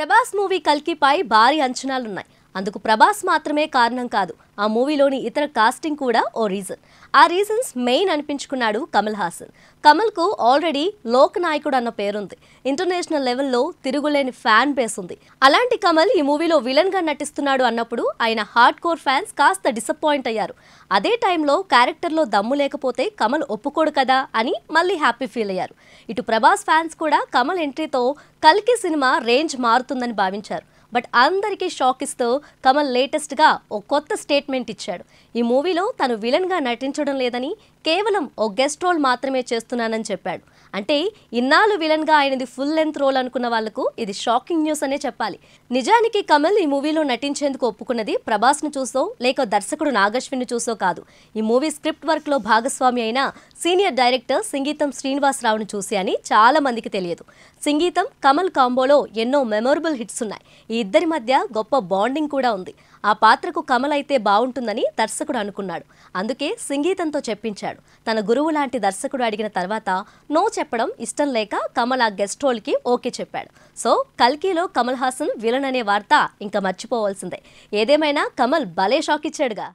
Prabhas movie కల్కిపై భారీ అంచనాలున్నాయి. అందుకు ప్రభాస్ మాత్రమే కారణం కాదు, ఆ మూవీలోని ఇతర కాస్టింగ్ కూడా ఓ రీజన్. ఆ రీజన్స్ మెయిన్ అనిపించుకున్నాడు కమల్ హాసన్. కమల్కు ఆల్రెడీ లోక్ నాయకుడు అన్న పేరుంది. ఇంటర్నేషనల్ లెవెల్లో తిరుగులేని ఫ్యాన్ బేస్ ఉంది. అలాంటి కమల్ ఈ మూవీలో విలన్ గా నటిస్తున్నాడు అన్నప్పుడు ఆయన హార్డ్ కోర్ ఫ్యాన్స్ కాస్త డిసప్పాయింట్ అయ్యారు. అదే టైంలో క్యారెక్టర్లో దమ్ము లేకపోతే కమల్ ఒప్పుకోడు కదా అని మళ్ళీ హ్యాపీ ఫీల్ అయ్యారు. ఇటు ప్రభాస్ ఫ్యాన్స్ కూడా కమల్ ఎంట్రీతో కల్కి సినిమా రేంజ్ మారుతుందని భావించారు. బట్ అందరికీ షాక్ ఇస్తూ కమల్ లేటెస్ట్గా ఓ కొత్త స్టేట్మెంట్ ఇచ్చాడు. ఈ మూవీలో తను విలన్గా నటించడం లేదని, కేవలం ఓ గెస్ట్ రోల్ మాత్రమే చేస్తున్నానని చెప్పాడు. అంటే ఇన్నాళ్ళు విలన్గా ఆయనది ఫుల్ లెంత్ రోల్ అనుకున్న వాళ్లకు ఇది షాకింగ్ న్యూస్ అనే చెప్పాలి. నిజానికి కమల్ ఈ మూవీలో నటించేందుకు ఒప్పుకున్నది ప్రభాస్ను చూసో లేక దర్శకుడు నాగశ్విన్ని చూసో కాదు. ఈ మూవీ స్క్రిప్ట్ వర్క్లో భాగస్వామి అయిన సీనియర్ డైరెక్టర్ సింగీతం శ్రీనివాసరావును చూసి అని చాలా మందికి తెలియదు. సింగీతం కమల్ కాంబోలో ఎన్నో మెమొరబుల్ హిట్స్ ఉన్నాయి. ఈ ఇద్దరి మధ్య గొప్ప బాండింగ్ కూడా ఉంది. ఆ పాత్రకు కమల్ అయితే బాగుంటుందని దర్శకుడు అనుకున్నాడు. అందుకే సింగీతంతో చెప్పించాడు. తన గురువు లాంటి దర్శకుడు అడిగిన తర్వాత నో చెప్పడం ఇష్టం లేక కమల్ ఆ గెస్ట్ రోల్కి ఓకే చెప్పాడు. సో కల్కిలో కమల్ హాసన్ విలన్ అనే వార్త ఇంకా మర్చిపోవాల్సిందే. ఏదేమైనా కమల్ భలే షాక్ ఇచ్చాడుగా.